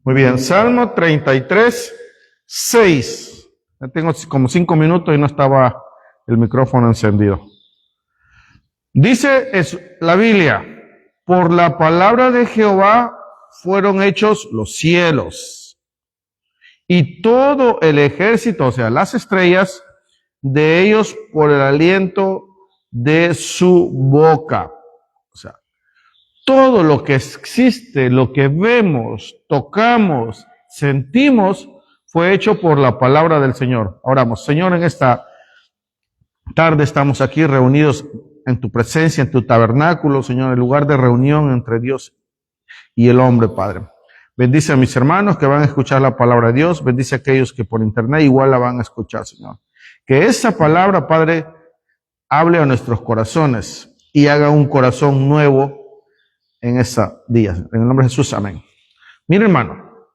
Muy bien, Salmo 33, 6. Ya tengo como 5 minutos y no estaba el micrófono encendido. Dice la Biblia, por la palabra de Jehová fueron hechos los cielos y todo el ejército, o sea, las estrellas de ellos por el aliento de su boca. O sea, todo lo que existe, lo que vemos, tocamos, sentimos, fue hecho por la palabra del Señor. Oramos. Señor, en esta tarde estamos aquí reunidos en tu presencia, en tu tabernáculo, Señor, el lugar de reunión entre Dios y el hombre, Padre. Bendice a mis hermanos que van a escuchar la palabra de Dios. Bendice a aquellos que por internet igual la van a escuchar, Señor. Que esa palabra, Padre, hable a nuestros corazones y haga un corazón nuevo en ese día. En el nombre de Jesús, amén. Mira, hermano,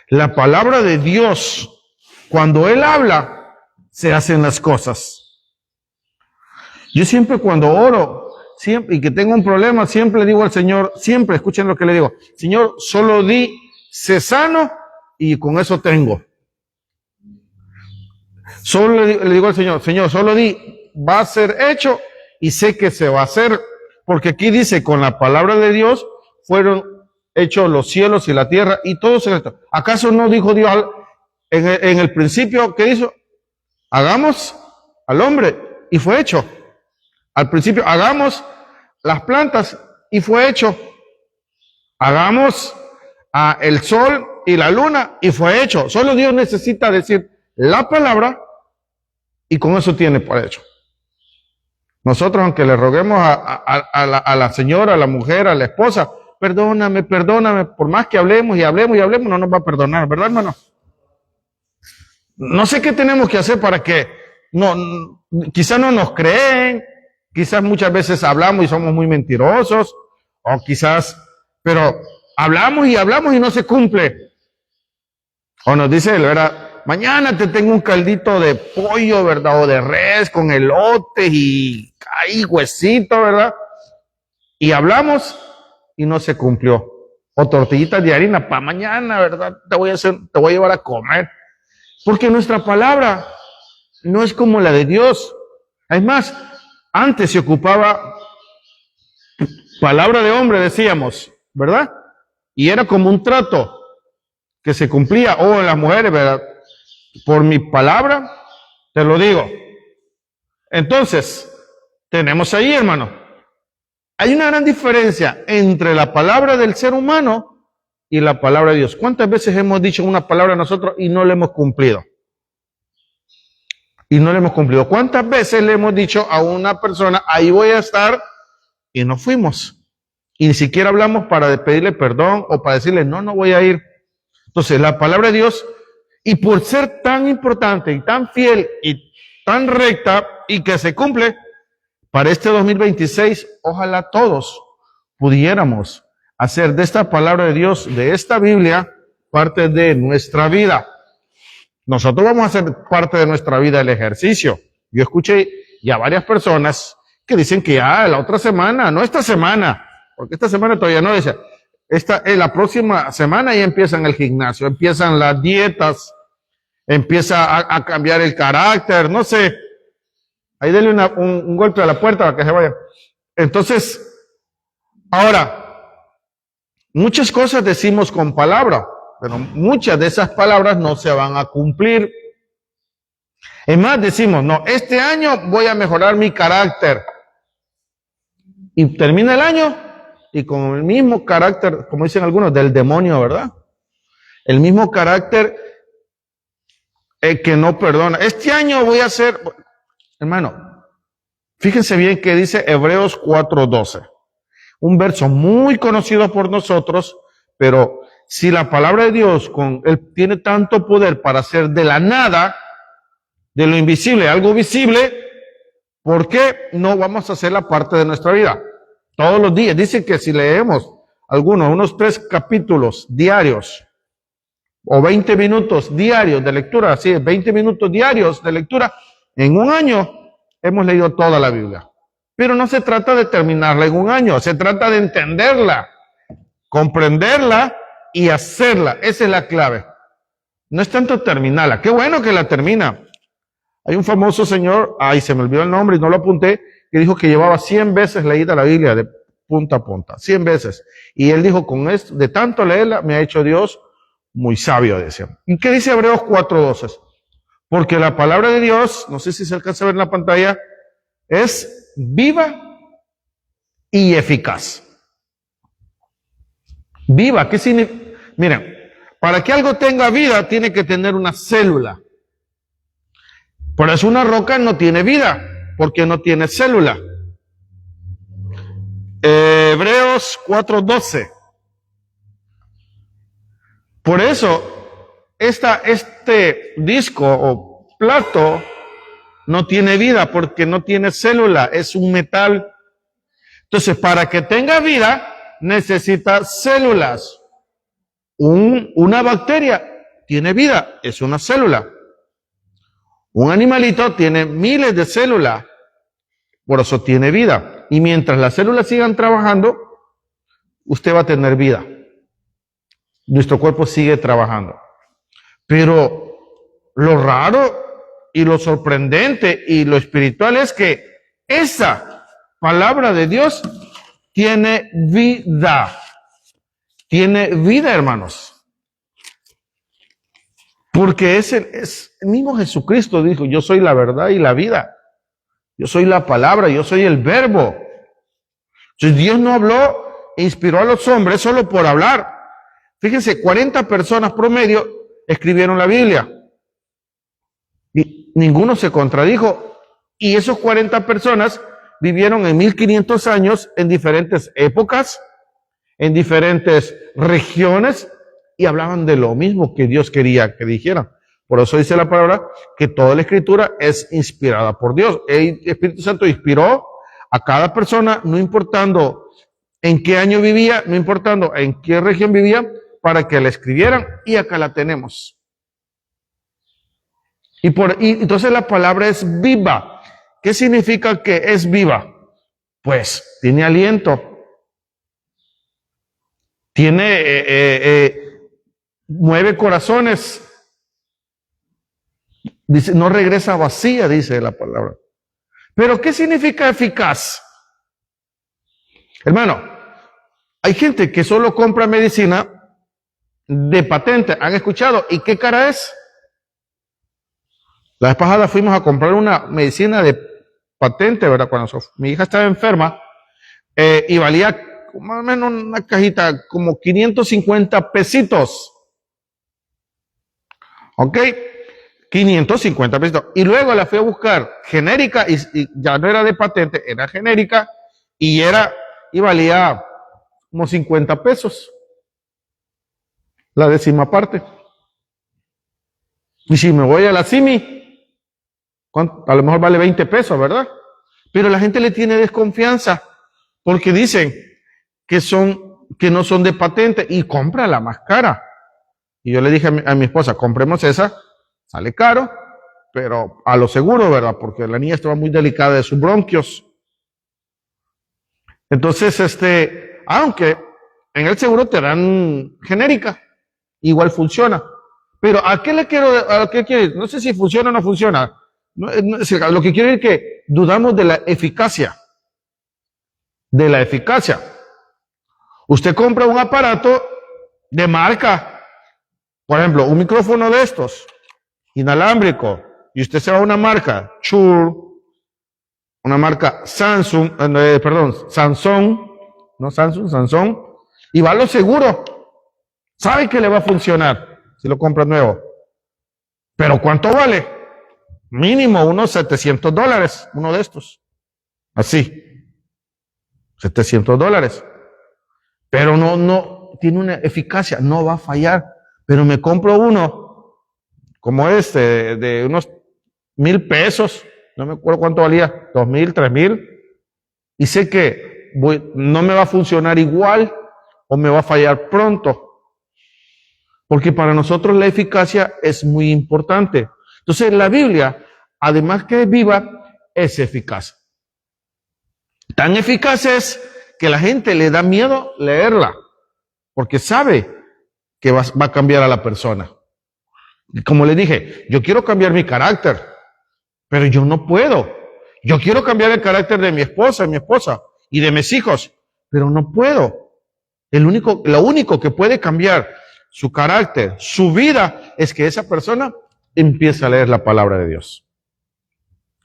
la palabra de Dios, cuando Él habla, se hacen las cosas. Yo siempre cuando oro, siempre, y que tengo un problema, siempre le digo al Señor, siempre escuchen lo que le digo, Señor, solo di, sé sano, y con eso tengo. Solo le digo al Señor, Señor, solo di, va a ser hecho, y sé que se va a hacer, porque aquí dice, con la palabra de Dios, fueron hechos los cielos y la tierra, y todo se hizo. ¿Acaso no dijo Dios en el principio, qué hizo? Hagamos al hombre, y fue hecho. Al principio, hagamos las plantas y fue hecho. Hagamos el sol y la luna y fue hecho. Solo Dios necesita decir la palabra y con eso tiene por hecho. Nosotros, aunque le roguemos a la señora, a la mujer, a la esposa, perdóname, por más que hablemos y hablemos y hablemos, no nos va a perdonar, ¿verdad, hermano? No sé qué tenemos que hacer para que quizás no nos creen. Quizás muchas veces hablamos y somos muy mentirosos, o quizás, pero hablamos y no se cumple. O nos dice, ¿verdad? Mañana te tengo un caldito de pollo, ¿verdad? O de res con elote y ahí huesito, ¿verdad? Y hablamos y no se cumplió. O tortillitas de harina para mañana, ¿verdad? Te voy a llevar a comer. Porque nuestra palabra no es como la de Dios. Es más, antes se ocupaba palabra de hombre, decíamos, ¿verdad? Y era como un trato que se cumplía. O las mujeres, ¿verdad? Por mi palabra, te lo digo. Entonces, tenemos ahí, hermano, hay una gran diferencia entre la palabra del ser humano y la palabra de Dios. ¿Cuántas veces hemos dicho una palabra nosotros y no la hemos cumplido? Y no le hemos cumplido. ¿Cuántas veces le hemos dicho a una persona, ahí voy a estar, y no fuimos? Y ni siquiera hablamos para pedirle perdón o para decirle, no voy a ir. Entonces, la palabra de Dios, y por ser tan importante y tan fiel y tan recta y que se cumple, para este 2026, ojalá todos pudiéramos hacer de esta palabra de Dios, de esta Biblia, parte de nuestra vida. Nosotros vamos a hacer parte de nuestra vida el ejercicio. Yo escuché ya varias personas que dicen que ya la otra semana, no esta semana, porque esta semana todavía no, dice, la próxima semana ya empiezan el gimnasio, empiezan las dietas, empieza a cambiar el carácter, no sé. Ahí denle un golpe a la puerta para que se vaya. Entonces, ahora, muchas cosas decimos con palabra, pero muchas de esas palabras no se van a cumplir. Es más, decimos, no, este año voy a mejorar mi carácter. Y termina el año y con el mismo carácter, como dicen algunos, del demonio, ¿verdad? El mismo carácter que no perdona. Este año voy a hacer, hermano, fíjense bien que dice Hebreos 4:12. Un verso muy conocido por nosotros, pero si la palabra de Dios Él tiene tanto poder para hacer de la nada, de lo invisible, algo visible, ¿por qué no vamos a hacer la parte de nuestra vida? Todos los días. Dice que si leemos unos 3 capítulos diarios, o 20 minutos diarios de lectura, así 20 minutos diarios de lectura, en un año hemos leído toda la Biblia. Pero no se trata de terminarla en un año, se trata de entenderla, comprenderla y hacerla. Esa es la clave. No es tanto terminarla. Qué bueno que la termina. Hay un famoso señor, se me olvidó el nombre y no lo apunté, que dijo que llevaba 100 veces leída la Biblia de punta a punta, 100 veces. Y él dijo, con esto, de tanto leerla, me ha hecho Dios muy sabio, decía. ¿Y qué dice Hebreos 4:12? Porque la palabra de Dios, no sé si se alcanza a ver en la pantalla, es viva y eficaz. Viva, ¿qué significa? Miren, para que algo tenga vida, tiene que tener una célula. Por eso una roca no tiene vida, porque no tiene célula. Hebreos 4:12. Por eso, este disco o plato no tiene vida, porque no tiene célula, es un metal. Entonces, para que tenga vida, necesita células. Una bacteria tiene vida, es una célula. Un animalito tiene miles de células, por eso tiene vida. Y mientras las células sigan trabajando, usted va a tener vida. Nuestro cuerpo sigue trabajando. Pero lo raro y lo sorprendente y lo espiritual es que esa palabra de Dios tiene vida. Tiene vida, hermanos. Porque es el mismo Jesucristo dijo, yo soy la verdad y la vida. Yo soy la palabra, yo soy el verbo. Entonces Dios no habló e inspiró a los hombres solo por hablar. Fíjense, 40 personas promedio escribieron la Biblia. Y ninguno se contradijo. Y esos 40 personas vivieron en 1500 años en diferentes épocas, en diferentes regiones, y hablaban de lo mismo que Dios quería que dijeran. Por eso dice la palabra que toda la escritura es inspirada por Dios. El Espíritu Santo inspiró a cada persona, no importando en qué año vivía, no importando en qué región vivía, para que la escribieran, y acá la tenemos. Y entonces la palabra es viva. ¿Qué significa que es viva? Pues tiene aliento. Mueve corazones. Dice, no regresa vacía, dice la palabra. Pero ¿qué significa eficaz? Hermano, hay gente que solo compra medicina de patente. ¿Han escuchado? ¿Y qué cara es? La vez pasada fuimos a comprar una medicina de patente, ¿verdad? Cuando mi hija estaba enferma, y valía más o menos una cajita como 550 pesitos. ¿Ok? 550 pesitos. Y luego la fui a buscar genérica y ya no era de patente, era genérica y valía como 50 pesos. La décima parte. Y si me voy a la Simi, a lo mejor vale 20 pesos, ¿verdad? Pero la gente le tiene desconfianza porque dicen que no son de patente y compra la más cara. Y yo le dije a mi esposa, compremos esa, sale caro, pero a lo seguro, ¿verdad? Porque la niña estaba muy delicada de sus bronquios. Entonces, aunque en el seguro te dan genérica, igual funciona. Pero ¿a qué quiero ir? No sé si funciona o no funciona. Lo que quiero es que dudamos de la eficacia. De la eficacia. Usted compra un aparato de marca, por ejemplo, un micrófono de estos, inalámbrico, y usted se va a una marca, Shure, una marca Samsung, Samsung, y va a lo seguro. Sabe que le va a funcionar si lo compra nuevo. Pero ¿cuánto vale? Mínimo unos $700, uno de estos. Así. $700. Pero no tiene una eficacia, no va a fallar. Pero me compro uno como de unos 1,000 pesos, no me acuerdo cuánto valía, 2,000, 3,000, y sé que no me va a funcionar igual o me va a fallar pronto. Porque para nosotros la eficacia es muy importante. Entonces la Biblia, además que es viva, es eficaz. Tan eficaz es que la gente le da miedo leerla, porque sabe que va a cambiar a la persona. Como le dije, yo quiero cambiar mi carácter, pero yo no puedo. Yo quiero cambiar el carácter de mi esposa y de mis hijos, pero no puedo. Lo único que puede cambiar su carácter, su vida, es que esa persona empiece a leer la palabra de Dios.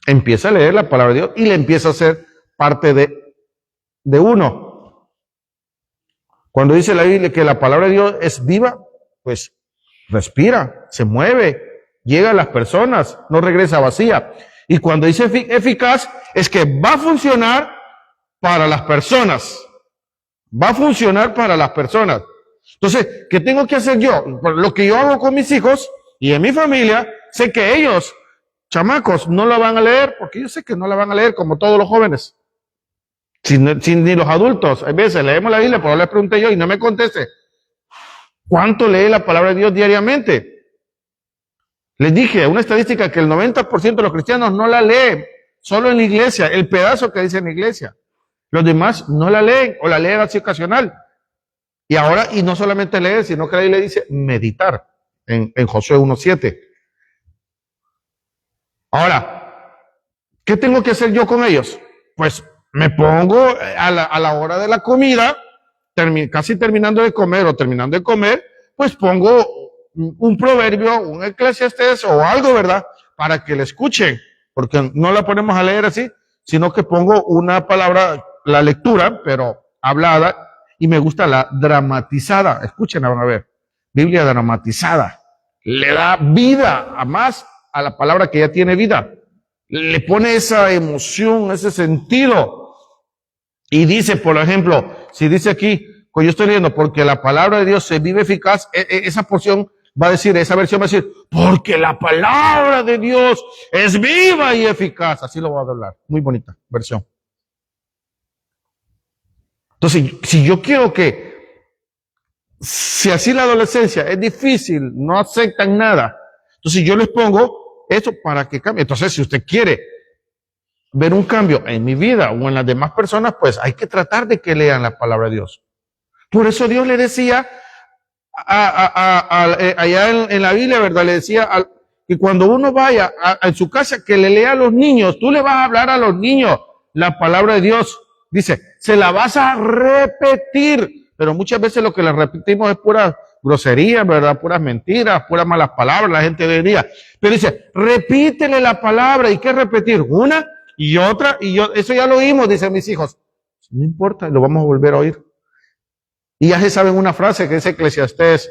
Empieza a leer la palabra de Dios y le empieza a ser parte de uno. Cuando dice la Biblia que la palabra de Dios es viva, pues respira, se mueve, llega a las personas, no regresa vacía. Y cuando dice eficaz, es que va a funcionar para las personas. Va a funcionar para las personas. Entonces, ¿qué tengo que hacer yo? Lo que yo hago con mis hijos y en mi familia, sé que ellos, chamacos, no la van a leer, porque yo sé que no la van a leer como todos los jóvenes. Sin ni los adultos. A veces leemos la Biblia, pero les pregunté yo y no me conteste. ¿Cuánto lee la palabra de Dios diariamente? Les dije una estadística que el 90% de los cristianos no la leen, solo en la iglesia, el pedazo que dice en la iglesia. Los demás no la leen o la leen así ocasional. Y ahora, y no solamente leer, sino que la Biblia dice meditar en Josué 1:7. Ahora, ¿qué tengo que hacer yo con ellos? Pues me pongo a la hora de la comida, casi terminando de comer o terminando de comer, pues pongo un proverbio, un Eclesiastés o algo, ¿verdad? Para que le escuchen, porque no la ponemos a leer así, sino que pongo una palabra, la lectura, pero hablada, y me gusta la dramatizada. Escuchen, van a ver. Biblia dramatizada. Le da vida a más a la palabra que ya tiene vida. Le pone esa emoción, ese sentido. Y dice, por ejemplo, si dice aquí, pues yo estoy leyendo, porque la palabra de Dios se vive eficaz, esa porción va a decir, esa versión va a decir, porque la palabra de Dios es viva y eficaz. Así lo voy a doblar. Muy bonita versión. Entonces, si yo quiero si así la adolescencia es difícil, no aceptan nada, entonces yo les pongo eso para que cambie. Entonces, si usted quiere ver un cambio en mi vida o en las demás personas, pues hay que tratar de que lean la palabra de Dios. Por eso Dios le decía allá en la Biblia, ¿verdad? Le decía que cuando uno vaya en su casa, que le lea a los niños, tú le vas a hablar a los niños la palabra de Dios. Dice, se la vas a repetir, pero muchas veces lo que le repetimos es pura grosería, ¿verdad? Puras mentiras, puras malas palabras, la gente de hoy día. Pero dice, repítele la palabra. ¿Y qué repetir? Una y otra, eso ya lo oímos, dicen mis hijos. No importa, lo vamos a volver a oír. Y ya se saben una frase que dice Eclesiastés,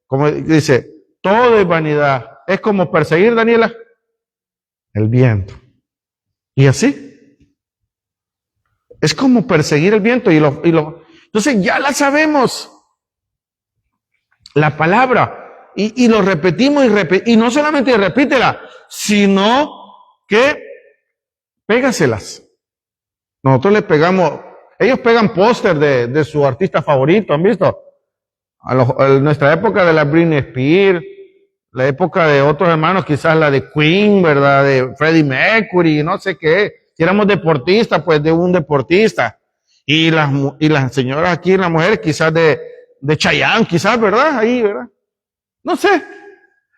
como dice, todo es vanidad. Es como perseguir, Daniela, el viento. Y así. Es como perseguir el viento entonces ya la sabemos. La palabra. Y lo repetimos y no solamente repítela, sino que pégaselas. Nosotros le pegamos, ellos pegan póster de su artista favorito, ¿han visto? En nuestra época de la Britney Spears, la época de otros hermanos, quizás la de Queen, ¿verdad? De Freddie Mercury, no sé qué. Si éramos deportistas, pues de un deportista. Y las señoras aquí, las mujeres, quizás de Chayanne, quizás, ¿verdad? Ahí, ¿verdad? No sé.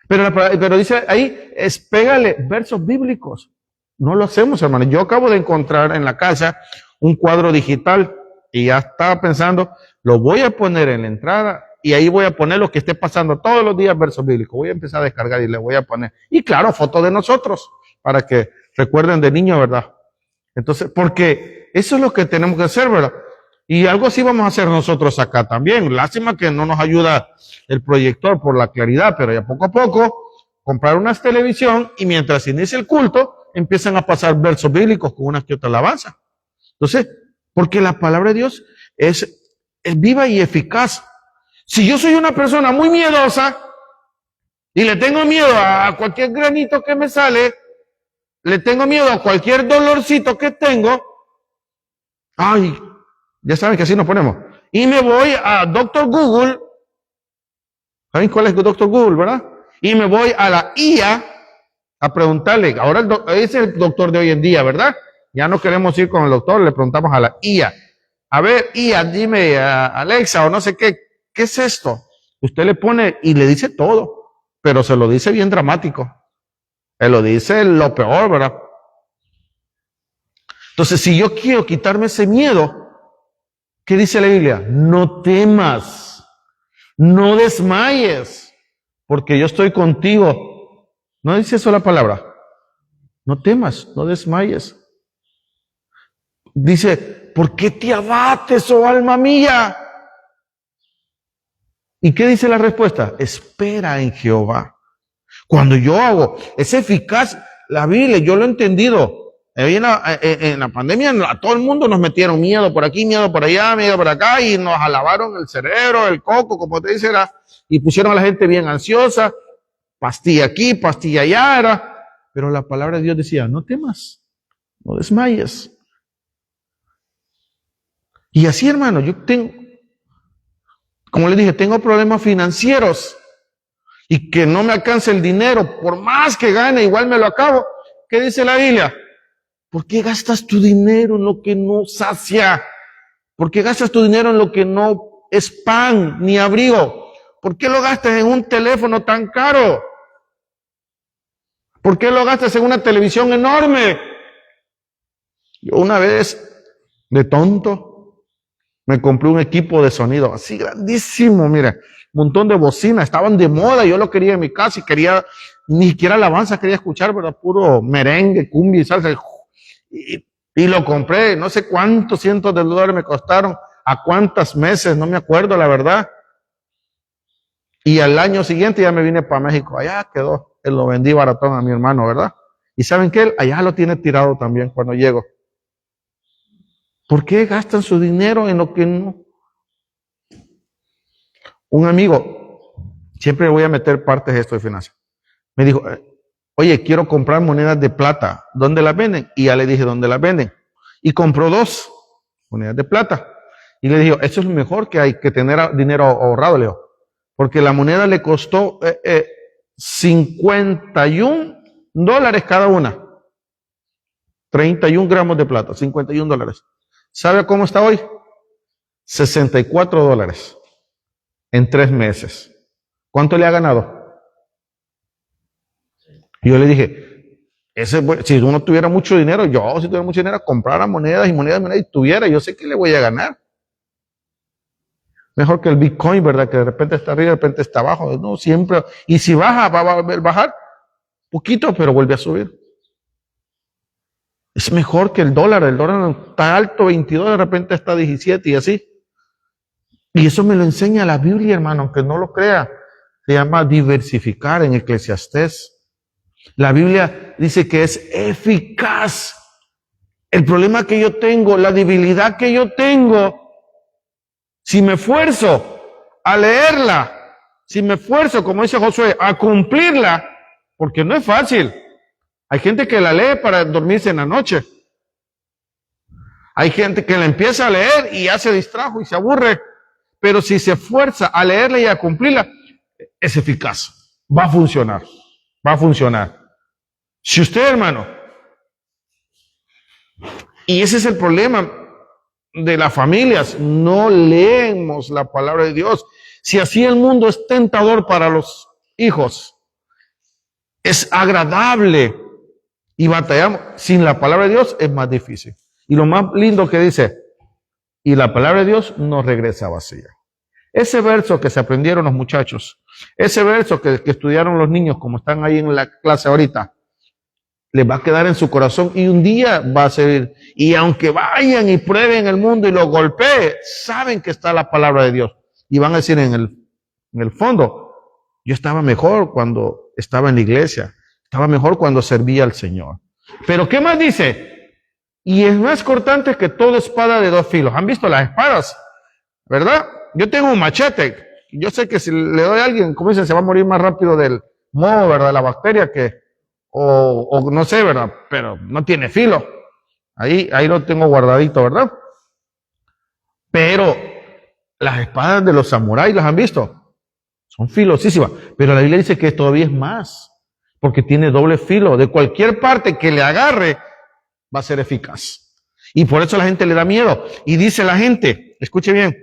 Pero dice ahí, pégale versos bíblicos. No lo hacemos, hermano. Yo acabo de encontrar en la casa un cuadro digital y ya estaba pensando, lo voy a poner en la entrada y ahí voy a poner lo que esté pasando todos los días versos bíblicos. Voy a empezar a descargar y le voy a poner. Y claro, fotos de nosotros para que recuerden de niño, ¿verdad? Entonces, porque eso es lo que tenemos que hacer, ¿verdad? Y algo así vamos a hacer nosotros acá también. Lástima que no nos ayuda el proyector por la claridad, pero ya poco a poco comprar una televisión y mientras inicia el culto, empiezan a pasar versos bíblicos con una que otra alabanza. Entonces, porque la palabra de Dios es viva y eficaz. Si yo soy una persona muy miedosa y le tengo miedo a cualquier granito que me sale, le tengo miedo a cualquier dolorcito que tengo, ay, ya saben que así nos ponemos. Y me voy a Dr. Google. ¿Saben cuál es Dr. Google, verdad? Y me voy a la IA a preguntarle. Ahora ese es el doctor de hoy en día, ¿verdad? Ya no queremos ir con el doctor, le preguntamos a la IA. A ver, IA, dime, Alexa o no sé qué es esto. Usted le pone y le dice todo, pero se lo dice bien dramático. Se lo dice lo peor, ¿verdad? Entonces, si yo quiero quitarme ese miedo, ¿qué dice la Biblia? No temas, no desmayes, porque yo estoy contigo. ¿No dice eso la palabra? No temas, no desmayes. Dice, ¿por qué te abates, oh alma mía? ¿Y qué dice la respuesta? Espera en Jehová. Cuando yo hago, es eficaz la Biblia, yo lo he entendido. En la pandemia a todo el mundo nos metieron miedo por aquí, miedo por allá, miedo por acá, y nos alabaron el cerebro, el coco, como te dice, y pusieron a la gente bien ansiosa, pastilla aquí, pastilla allá, pero la palabra de Dios decía, no temas, no desmayes. Y así, hermano, yo tengo, como les dije, tengo problemas financieros, y que no me alcance el dinero, por más que gane, igual me lo acabo. ¿Qué dice la Biblia? ¿Por qué gastas tu dinero en lo que no sacia? ¿Por qué gastas tu dinero en lo que no es pan ni abrigo? ¿Por qué lo gastas en un teléfono tan caro? ¿Por qué lo gastas en una televisión enorme? Yo una vez, de tonto, me compré un equipo de sonido así grandísimo, mira, un montón de bocinas, estaban de moda, yo lo quería en mi casa y quería, ni siquiera alabanza quería escuchar, ¿verdad? Puro merengue, cumbia y salsa. Y lo compré, no sé cuántos cientos de dólares me costaron, a cuántos meses, no me acuerdo la verdad. Y al año siguiente ya me vine para México, allá quedó, él lo vendí baratón a mi hermano, ¿verdad? Y ¿saben qué? Él allá lo tiene tirado también cuando llego. ¿Por qué gastan su dinero en lo que no? Un amigo, siempre voy a meter partes de esto de finanzas, me dijo, oye, quiero comprar monedas de plata, ¿dónde las venden? Y ya le dije, ¿dónde las venden? Y compró 2 monedas de plata. Y le dije, eso es lo mejor que hay que tener dinero ahorrado, Leo. Porque la moneda le costó $51 cada una. 31 gramos de plata, $51. ¿Sabe cómo está hoy? $64 en 3 meses. ¿Cuánto le ha ganado? Y yo le dije, si uno tuviera mucho dinero, yo si tuviera mucho dinero, comprara monedas y monedas y tuviera, yo sé que le voy a ganar. Mejor que el Bitcoin, ¿verdad? Que de repente está arriba, de repente está abajo. No, siempre. Y si baja, va a bajar poquito, pero vuelve a subir. Es mejor que el dólar. El dólar está alto, 22, de repente está 17 y así. Y eso me lo enseña la Biblia, hermano, aunque no lo crea. Se llama diversificar en Eclesiastés. La Biblia dice que es eficaz. El problema que yo tengo, la debilidad que yo tengo, si me esfuerzo a leerla, si me esfuerzo, como dice Josué, a cumplirla, porque no es fácil. Hay gente que la lee para dormirse en la noche. Hay gente que la empieza a leer y ya se distrajo y se aburre. Pero si se esfuerza a leerla y a cumplirla, es eficaz. Va a funcionar. Va a funcionar. Si usted, hermano, y ese es el problema de las familias, no leemos la palabra de Dios. Si así el mundo es tentador para los hijos, es agradable y batallamos, sin la palabra de Dios es más difícil. Y lo más lindo que dice, y la palabra de Dios no regresa vacía. Ese verso que se aprendieron los muchachos, ese verso que estudiaron los niños como están ahí en la clase ahorita, les va a quedar en su corazón y un día va a servir. Y aunque vayan y prueben el mundo y lo golpeen, saben que está la palabra de Dios. Y van a decir en el fondo, yo estaba mejor cuando estaba en la iglesia, estaba mejor cuando servía al Señor. Pero ¿qué más dice? Y es más cortante que toda espada de 2 filos. ¿Han visto las espadas? ¿Verdad? Yo tengo un machete. Yo sé que si le doy a alguien, como dicen, se va a morir más rápido del moho, ¿verdad? La bacteria o no sé, ¿verdad? Pero no tiene filo. Ahí lo tengo guardadito, ¿verdad? Pero las espadas de los samuráis, ¿las han visto? Son filosísimas. Pero la Biblia dice que todavía es más. Porque tiene doble filo. De cualquier parte que le agarre, va a ser eficaz. Y por eso la gente le da miedo. Y dice la gente, escuche bien,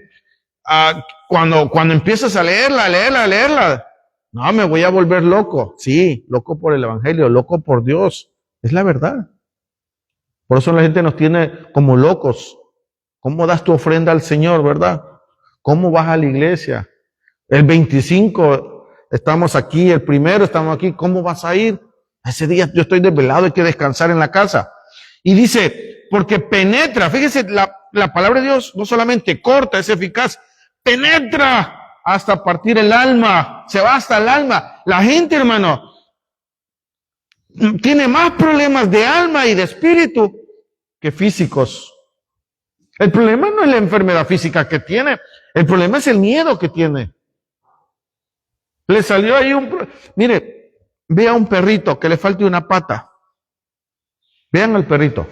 Cuando empiezas a leerla, no, me voy a volver loco. Sí, loco por el evangelio, loco por Dios. Es la verdad. Por eso la gente nos tiene como locos. ¿Cómo das tu ofrenda al Señor, verdad? ¿Cómo vas a la iglesia? El 25 estamos aquí, el 1 estamos aquí. ¿Cómo vas a ir? Ese día yo estoy desvelado, hay que descansar en la casa. Y dice, porque penetra, fíjese, la palabra de Dios no solamente corta, es eficaz, penetra hasta partir el alma, se va hasta el alma. La gente, hermano, tiene más problemas de alma y de espíritu que físicos. El problema no es la enfermedad física que tiene, el problema es el miedo que tiene. Le salió ahí mire, vea un perrito que le falte una pata. Vean al perrito.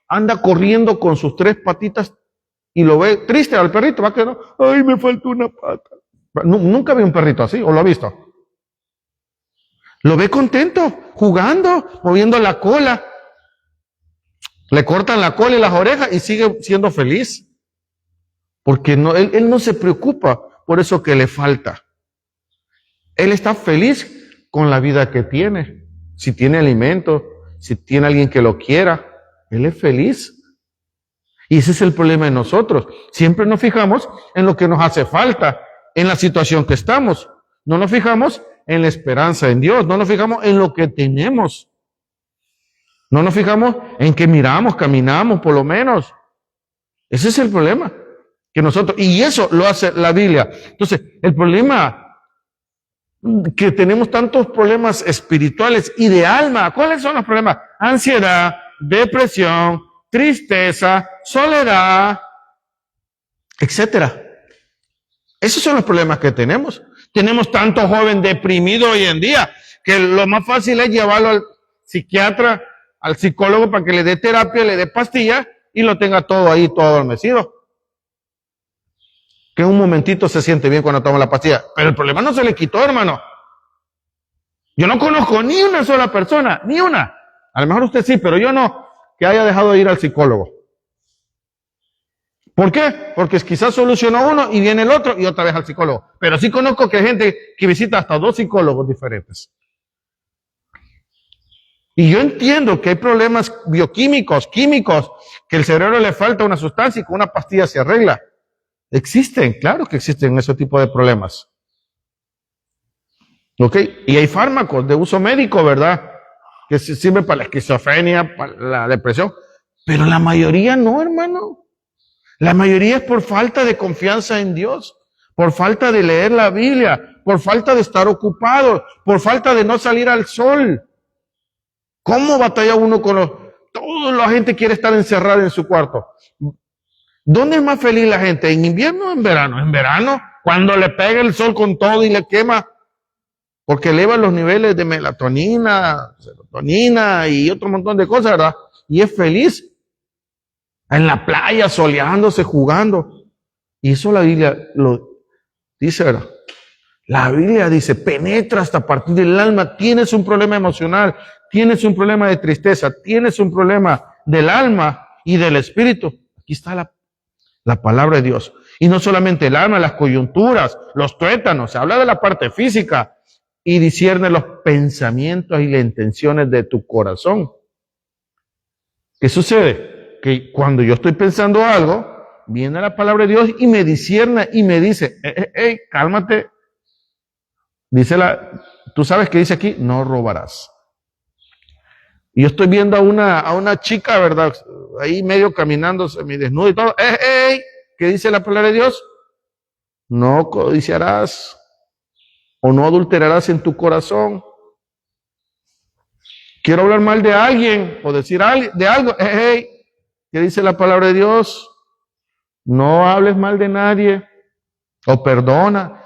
Anda corriendo con sus 3 patitas y lo ve triste al perrito. Va a quedar, ay, me falta una pata. Nunca vi un perrito así, ¿o lo ha visto? Lo ve contento, jugando, moviendo la cola. Le cortan la cola y las orejas y sigue siendo feliz. Porque él no se preocupa por eso que le falta. Él está feliz con la vida que tiene. Si tiene alimento, si tiene alguien que lo quiera, él es feliz. Y ese es el problema de nosotros. Siempre nos fijamos en lo que nos hace falta, en la situación que estamos. No nos fijamos en la esperanza en Dios. No nos fijamos en lo que tenemos. No nos fijamos en que miramos, caminamos, por lo menos. Ese es el problema. Que nosotros, y eso lo hace la Biblia. Entonces, el problema que tenemos tantos problemas espirituales y de alma. ¿Cuáles son los problemas? Ansiedad, depresión, tristeza, soledad, etcétera. Esos son los problemas que tenemos. Tenemos tanto joven deprimido hoy en día que lo más fácil es llevarlo al psiquiatra, al psicólogo para que le dé terapia, le dé pastillas y lo tenga todo ahí, todo adormecido. Que en un momentito se siente bien cuando toma la pastilla. Pero el problema no se le quitó, hermano. Yo no conozco ni una sola persona, ni una. A lo mejor usted sí, pero yo no, que haya dejado de ir al psicólogo. ¿Por qué? Porque quizás solucionó uno y viene el otro y otra vez al psicólogo. Pero sí conozco que hay gente que visita hasta 2 psicólogos diferentes. Y yo entiendo que hay problemas bioquímicos, químicos, que el cerebro le falta una sustancia y con una pastilla se arregla. Existen, claro que existen ese tipo de problemas. ¿Ok? Y hay fármacos de uso médico, ¿verdad? Que sirven para la esquizofrenia, para la depresión. Pero la mayoría no, hermano. La mayoría es por falta de confianza en Dios, por falta de leer la Biblia, por falta de estar ocupado, por falta de no salir al sol. ¿Cómo batalla uno con toda la gente quiere estar encerrada en su cuarto? ¿Dónde es más feliz la gente? ¿En invierno o en verano? En verano, cuando le pega el sol con todo y le quema, porque eleva los niveles de melatonina, serotonina y otro montón de cosas, ¿verdad? Y es feliz. En la playa, soleándose, jugando. Y eso la Biblia lo dice, ¿verdad? La Biblia dice, penetra hasta partir del alma. Tienes un problema emocional, tienes un problema de tristeza, tienes un problema del alma y del espíritu. Aquí está la palabra de Dios. Y no solamente el alma, las coyunturas, los tuétanos. Se habla de la parte física y discierne los pensamientos y las intenciones de tu corazón. ¿Qué sucede? Que cuando yo estoy pensando algo, viene la palabra de Dios y me discierne y me dice, cálmate. Dice tú sabes que dice aquí, no robarás. Y yo estoy viendo a una chica, ¿verdad? Ahí medio caminando, semidesnuda y todo. ¿Qué dice la palabra de Dios? No codiciarás o no adulterarás en tu corazón. Quiero hablar mal de alguien o decir de algo. ¿Qué dice la palabra de Dios? No hables mal de nadie o perdona.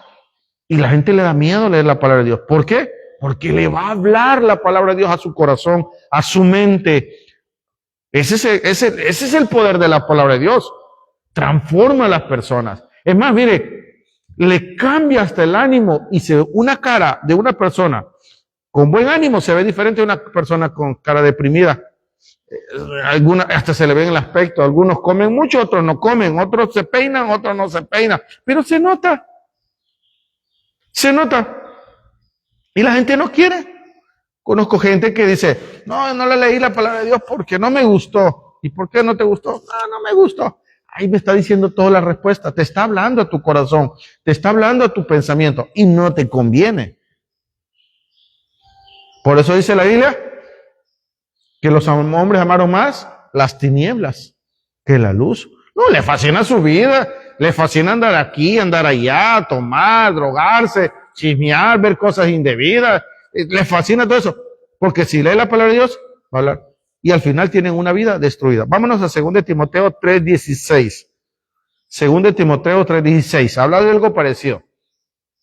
Y la gente le da miedo leer la palabra de Dios. ¿Por qué? Porque le va a hablar la palabra de Dios a su corazón, a su mente. Ese es el poder de la palabra de Dios. Transforma a las personas. Es más, mire, le cambia hasta el ánimo y una cara de una persona con buen ánimo se ve diferente de una persona con cara deprimida. hasta se le ve en el aspecto, algunos comen mucho, otros no comen, otros se peinan, otros no se peinan, pero se nota, y la gente no quiere. Conozco gente que dice, no le leí la palabra de Dios porque no me gustó. ¿Y por qué no te gustó? No me gustó. Ahí me está diciendo toda la respuesta, te está hablando a tu corazón, te está hablando a tu pensamiento, y no te conviene. Por eso dice la Biblia que los hombres amaron más las tinieblas que la luz. No, le fascina su vida, le fascina andar aquí, andar allá, tomar, drogarse, chismear, ver cosas indebidas, le fascina todo eso, porque si lee la palabra de Dios, va a hablar, y al final tienen una vida destruida. Vámonos a 2 Timoteo 3:16. 2 Timoteo 3:16, habla de algo parecido.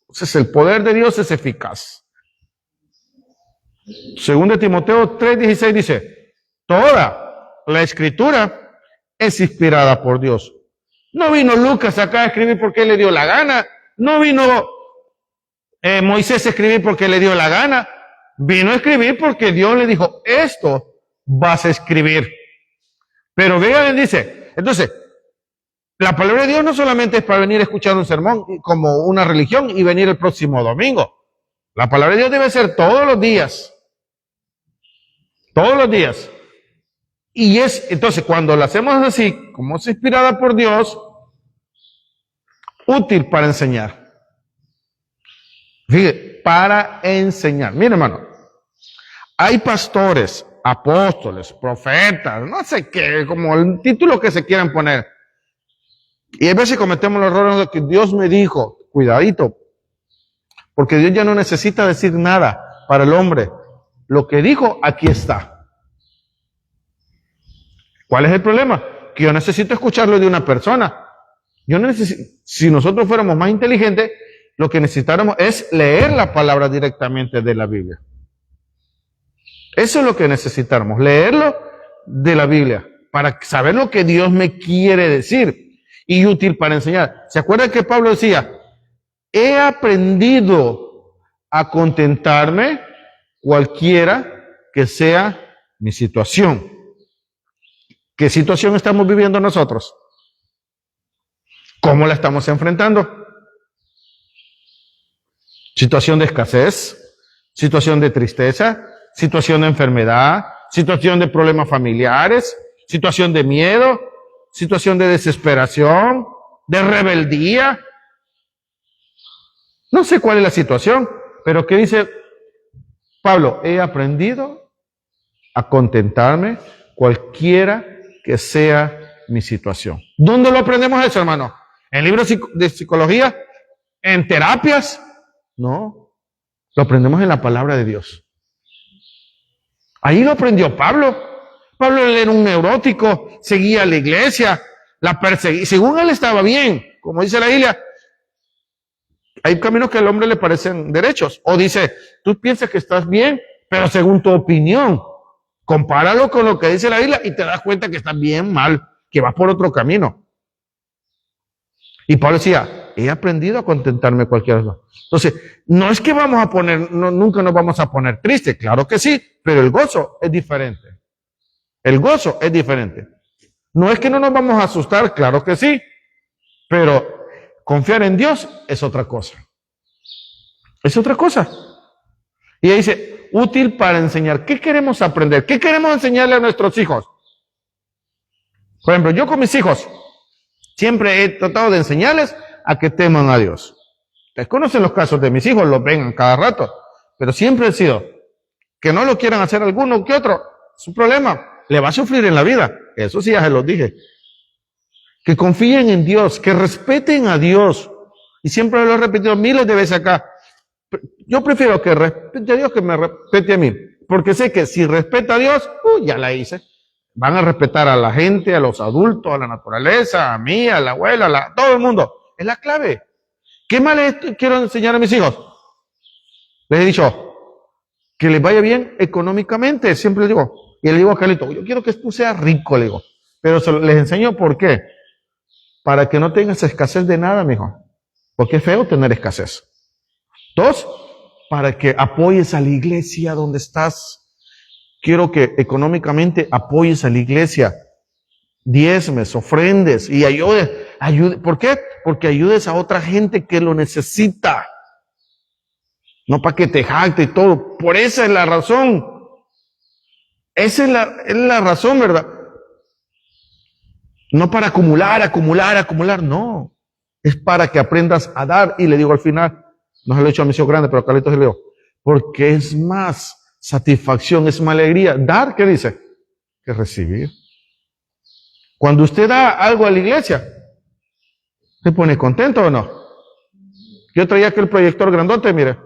Entonces el poder de Dios es eficaz. 2 Timoteo 3:16 dice, toda la escritura es inspirada por Dios. No vino Lucas acá a escribir porque le dio la gana, no vino Moisés a escribir porque le dio la gana, vino a escribir porque Dios le dijo, esto vas a escribir. Pero vean, dice, entonces, la palabra de Dios no solamente es para venir a escuchar un sermón como una religión y venir el próximo domingo. La palabra de Dios debe ser todos los días. Todos los días. Y entonces, cuando la hacemos así, como es inspirada por Dios, útil para enseñar. Fíjate, para enseñar. Mire, hermano, hay pastores, apóstoles, profetas, no sé qué, como el título que se quieran poner. Y a veces cometemos los errores de que Dios me dijo, cuidadito, porque Dios ya no necesita decir nada para el hombre. Lo que dijo, aquí está. ¿Cuál es el problema? Que yo necesito escucharlo de una persona. Si nosotros fuéramos más inteligentes, lo que necesitáramos es leer la palabra directamente de la Biblia. Eso es lo que necesitamos, leerlo de la Biblia, para saber lo que Dios me quiere decir, y útil para enseñar. ¿Se acuerdan que Pablo decía, he aprendido a contentarme cualquiera que sea mi situación? ¿Qué situación estamos viviendo nosotros? ¿Cómo la estamos enfrentando? Situación de escasez, situación de tristeza, situación de enfermedad, situación de problemas familiares, situación de miedo, situación de desesperación, de rebeldía. No sé cuál es la situación, pero ¿qué dice Pablo? He aprendido a contentarme cualquiera que sea mi situación. ¿Dónde lo aprendemos eso, hermano? ¿En libros de psicología? ¿En terapias? No, lo aprendemos en la palabra de Dios. Ahí lo aprendió Pablo. Pablo era un neurótico, seguía a la iglesia, la perseguía. Según él estaba bien, como dice la Biblia, hay caminos que al hombre le parecen derechos. O dice, tú piensas que estás bien, pero según tu opinión, compáralo con lo que dice la Biblia y te das cuenta que estás bien mal, que vas por otro camino. Y Pablo decía, he aprendido a contentarme cualquier cosa. Entonces, no es que vamos a poner, nunca nos vamos a poner tristes, claro que sí, pero el gozo es diferente. El gozo es diferente. No es que no nos vamos a asustar, claro que sí, pero confiar en Dios es otra cosa. Es otra cosa. Y ahí dice, útil para enseñar. ¿Qué queremos aprender? ¿Qué queremos enseñarle a nuestros hijos? Por ejemplo, yo con mis hijos siempre he tratado de enseñarles a que teman a Dios. Ustedes conocen los casos de mis hijos, los ven cada rato, pero siempre he sido que no lo quieran hacer alguno que otro, es un problema, le va a sufrir en la vida, eso sí ya se los dije. Que confíen en Dios, que respeten a Dios, y siempre lo he repetido miles de veces acá. Yo prefiero que respete a Dios que me respete a mí, porque sé que si respeta a Dios, ya la hice. Van a respetar a la gente, a los adultos, a la naturaleza, a mí, a la abuela, a todo el mundo. Es la clave. ¿Qué más les quiero enseñar a mis hijos? Les he dicho que les vaya bien económicamente, siempre les digo. Y le digo a Carlito, yo quiero que tú seas rico, le digo. Pero les enseño por qué. Para que no tengas escasez de nada, mijo. Porque es feo tener escasez. Dos, para que apoyes a la iglesia donde estás. quiero que económicamente apoyes a la iglesia, diezmes, ofrendes y ayudes. ¿Por qué? Porque ayudes a otra gente que lo necesita. No para que te jacte y todo. Por esa es la razón. Esa es la razón, ¿verdad? No para acumular, no. Es para que aprendas a dar. Y le digo al final, no se lo he hecho a Misión Grande, pero a Carlitos le digo, porque es más satisfacción, es más alegría. Dar, ¿qué dice? Que recibir. Cuando usted da algo a la iglesia, ¿se pone contento o no? Yo traía aquel proyector grandote, mire,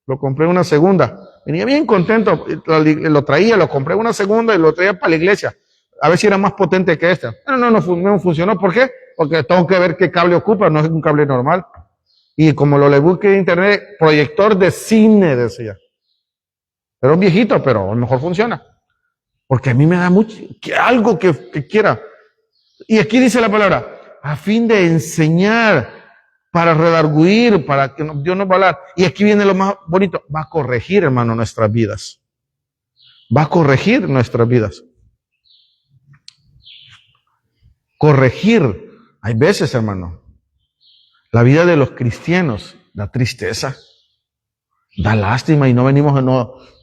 lo compré una segunda. Venía bien contento, lo traía, lo compré una segunda y lo traía para la iglesia. A ver si era más potente que esta. No funcionó. ¿Por qué? Porque tengo que ver qué cable ocupa, no es un cable normal. Y como lo le busqué en internet, proyector de cine, decía. Era un viejito, pero a lo mejor funciona. Porque a mí me da mucho, algo que quiera. Y aquí dice la palabra, a fin de enseñar, para redarguir, para que Dios nos va a hablar. Y aquí viene lo más bonito, va a corregir, hermano, nuestras vidas. Va a corregir nuestras vidas. Corregir. Hay veces, hermano, la vida de los cristianos da tristeza, da lástima y no venimos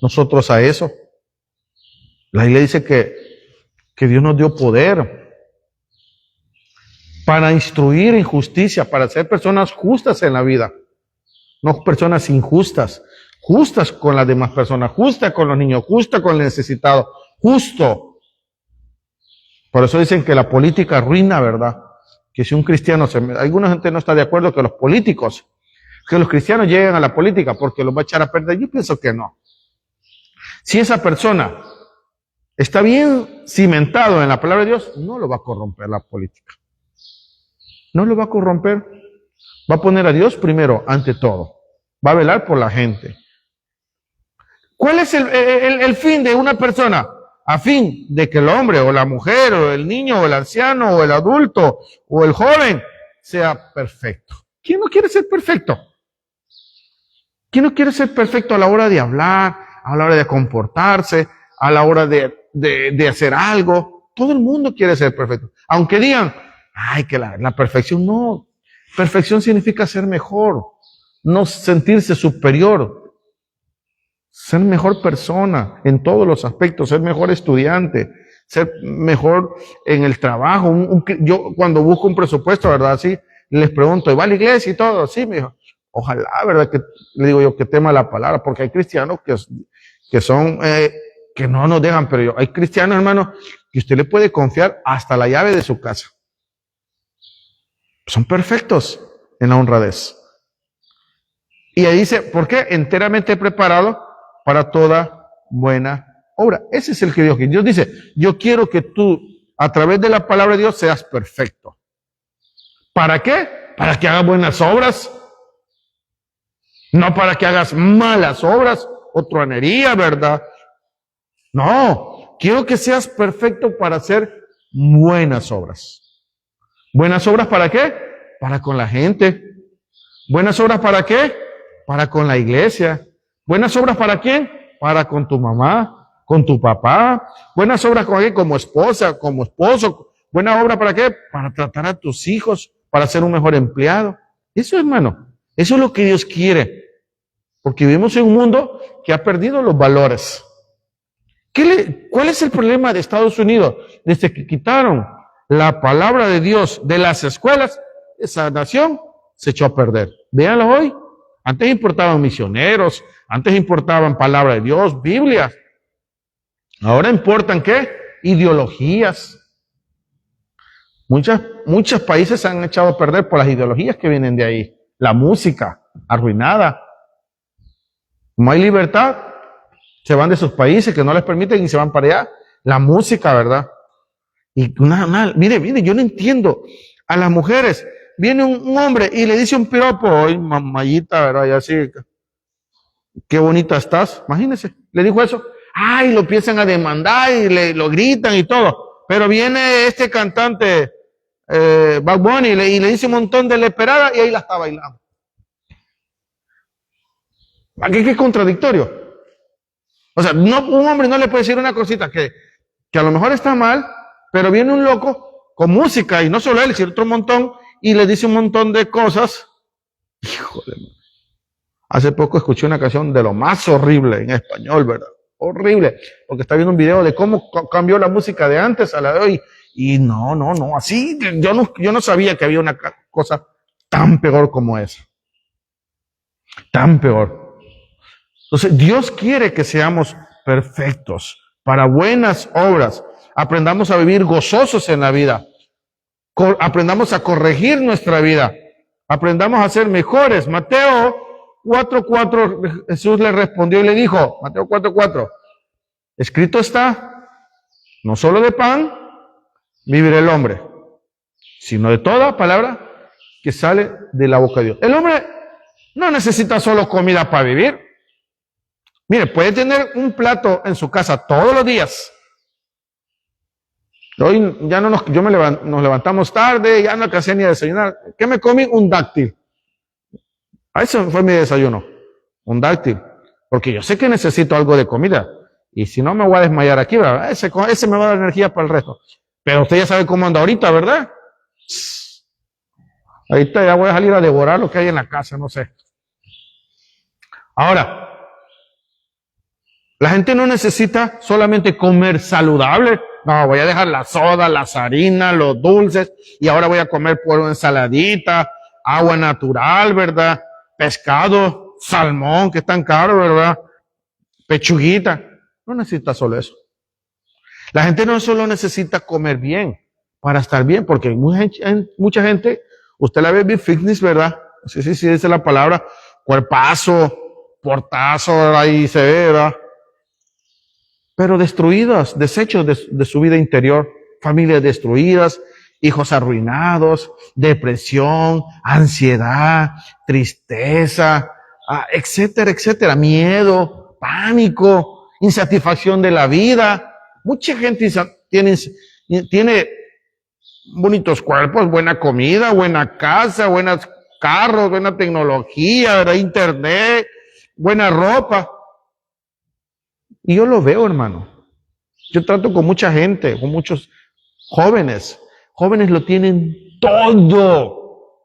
nosotros a eso. La Biblia dice que Dios nos dio poder para instruir en justicia, para ser personas justas en la vida, no personas injustas, justas con las demás personas, justas con los niños, justas con el necesitado, justo. Por eso dicen que la política arruina, ¿verdad? Que si un cristiano, alguna gente no está de acuerdo que los políticos, que los cristianos lleguen a la política porque los va a echar a perder. Yo pienso que no. Si esa persona está bien cimentado en la palabra de Dios, no lo va a corromper la política. No lo va a corromper. Va a poner a Dios primero ante todo. Va a velar por la gente. ¿Cuál es el fin de una persona? A fin de que el hombre o la mujer o el niño o el anciano o el adulto o el joven sea perfecto. ¿Quién no quiere ser perfecto? ¿Quién no quiere ser perfecto a la hora de hablar, a la hora de comportarse, a la hora de hacer algo? Todo el mundo quiere ser perfecto. Aunque digan, ay, que la perfección no. Perfección significa ser mejor, no sentirse superior. Ser mejor persona en todos los aspectos, ser mejor estudiante, ser mejor en el trabajo. Yo cuando busco un presupuesto, ¿verdad? Así, les pregunto, ¿y va a la iglesia y todo? Sí, me dijo, ojalá, ¿verdad? Que le digo yo que tema la palabra, porque hay cristianos que son, que no nos dejan, pero hay cristianos, hermano, que usted le puede confiar hasta la llave de su casa. Son perfectos en la honradez. Y ahí dice, ¿por qué? Enteramente preparado para toda buena obra. Ese es el que Dios quiere. Dios dice, yo quiero que tú, a través de la palabra de Dios, seas perfecto. ¿Para qué? Para que hagas buenas obras. No para que hagas malas obras o truanería, ¿verdad? No, quiero que seas perfecto para hacer buenas obras. ¿Buenas obras para qué? Para con la gente. ¿Buenas obras para qué? Para con la iglesia. ¿Buenas obras para quién? Para con tu mamá, con tu papá. ¿Buenas obras con quién? Como esposa, como esposo. ¿Buena obra para qué? Para tratar a tus hijos, para ser un mejor empleado. Eso, hermano, eso es lo que Dios quiere. Porque vivimos en un mundo que ha perdido los valores. ¿Cuál es el problema de Estados Unidos? Desde que quitaron la palabra de Dios de las escuelas, esa nación se echó a perder. Véanlo hoy. Antes importaban misioneros, antes importaban palabra de Dios, Biblias. Ahora importan ¿qué? Ideologías. Muchos países se han echado a perder por las ideologías que vienen de ahí. La música, arruinada. Como hay libertad, se van de sus países que no les permiten y se van para allá. La música, ¿verdad? Y mire, yo no entiendo. A las mujeres, viene un hombre y le dice un piropo, ay, mamayita, ¿verdad? Y así, qué bonita estás. Imagínense, le dijo eso. Ay, lo empiezan a demandar y lo gritan y todo. Pero viene este cantante, Bad Bunny, y le dice un montón de leperadas y ahí la está bailando. ¿Aquí qué contradictorio? O sea, no, un hombre no le puede decir una cosita que a lo mejor está mal, pero viene un loco con música, y no solo él, sino otro montón, y le dice un montón de cosas. Híjole, hace poco escuché una canción de lo más horrible en español, ¿verdad? Horrible, porque está viendo un video de cómo cambió la música de antes a la de hoy, y no, así, yo no sabía que había una cosa tan peor como esa. Tan peor. Entonces, Dios quiere que seamos perfectos para buenas obras. Aprendamos a vivir gozosos en la vida. Aprendamos a corregir nuestra vida. Aprendamos a ser mejores. Mateo 4:4, Jesús le respondió y le dijo, Mateo 4:4, escrito está, no solo de pan vivirá el hombre, sino de toda palabra que sale de la boca de Dios. El hombre no necesita solo comida para vivir. Mire, puede tener un plato en su casa todos los días. Hoy ya nos levantamos tarde, ya no alcancé ni a desayunar. ¿Qué me comí? Un dáctil. Ese fue mi desayuno. Un dáctil. Porque yo sé que necesito algo de comida. Y si no, me voy a desmayar aquí, ¿verdad? Ese me va a dar energía para el resto. Pero usted ya sabe cómo anda ahorita, ¿verdad? Ahorita ya voy a salir a devorar lo que hay en la casa, no sé. Ahora, la gente no necesita solamente comer saludable. No, voy a dejar la soda, las harinas, los dulces, y ahora voy a comer por una ensaladita, agua natural, ¿verdad? Pescado, salmón, que es tan caro, ¿verdad? Pechuguita. No necesita solo eso. La gente no solo necesita comer bien para estar bien, porque mucha gente, usted la ve bien fitness, ¿verdad? Sí, dice la palabra, cuerpazo, portazo, ahí se ve, ¿verdad? Pero destruidas, desechos de su vida interior, familias destruidas, hijos arruinados, depresión, ansiedad, tristeza, etcétera, miedo, pánico, insatisfacción de la vida. Mucha gente tiene bonitos cuerpos, buena comida, buena casa, buenos carros, buena tecnología, ¿verdad? Internet, buena ropa. Y yo lo veo, hermano. Yo trato con mucha gente, con muchos jóvenes. Jóvenes lo tienen todo.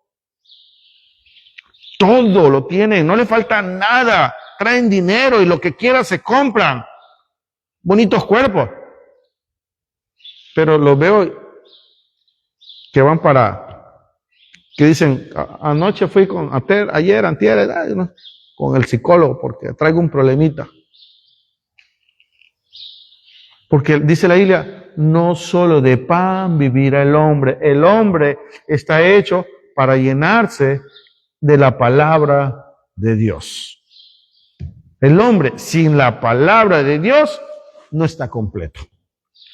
Todo lo tienen, no le falta nada. Traen dinero y lo que quieran se compran. Bonitos cuerpos. Pero los veo que van que dicen, anoche fui antier, con el psicólogo porque traigo un problemita. Porque dice la Biblia, no solo de pan vivirá el hombre. El hombre está hecho para llenarse de la palabra de Dios. El hombre sin la palabra de Dios no está completo.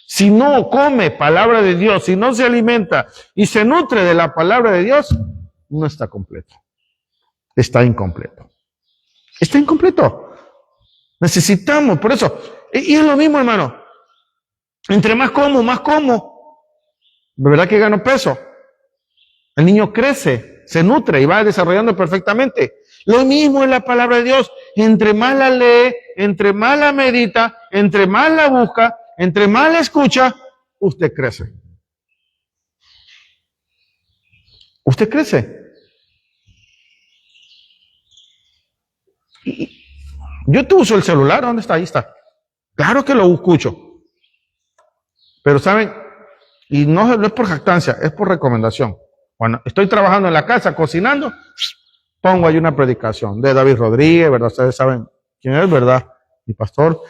Si no come palabra de Dios, si no se alimenta y se nutre de la palabra de Dios, no está completo. Está incompleto. Está incompleto. Necesitamos, por eso. Y es lo mismo, hermano. Entre más como, ¿verdad que gano peso? El niño crece, se nutre y va desarrollando perfectamente. Lo mismo es la palabra de Dios. Entre más la lee, entre más la medita, entre más la busca, entre más la escucha, usted crece. Usted crece. Yo te uso el celular, ¿dónde está? Ahí está. Claro que lo escucho. Pero saben, y no es por jactancia, es por recomendación. Cuando estoy trabajando en la casa, cocinando, pongo ahí una predicación de David Rodríguez, ¿verdad? Ustedes saben quién es, ¿verdad? Mi pastor.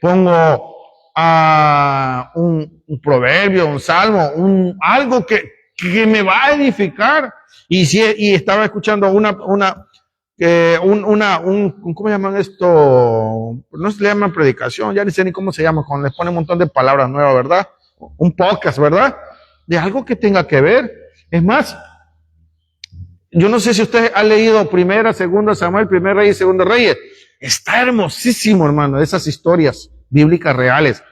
Pongo un proverbio, un salmo, algo que me va a edificar. Y estaba escuchando ¿cómo llaman esto? No se le llaman predicación, ya ni sé ni cómo se llama, cuando les pone un montón de palabras nuevas, ¿verdad? Un podcast, ¿verdad? De algo que tenga que ver. Es más, yo no sé si usted ha leído Primera, Segunda Samuel, Primer Rey y Segundo Reyes. Está hermosísimo, hermano, esas historias bíblicas reales.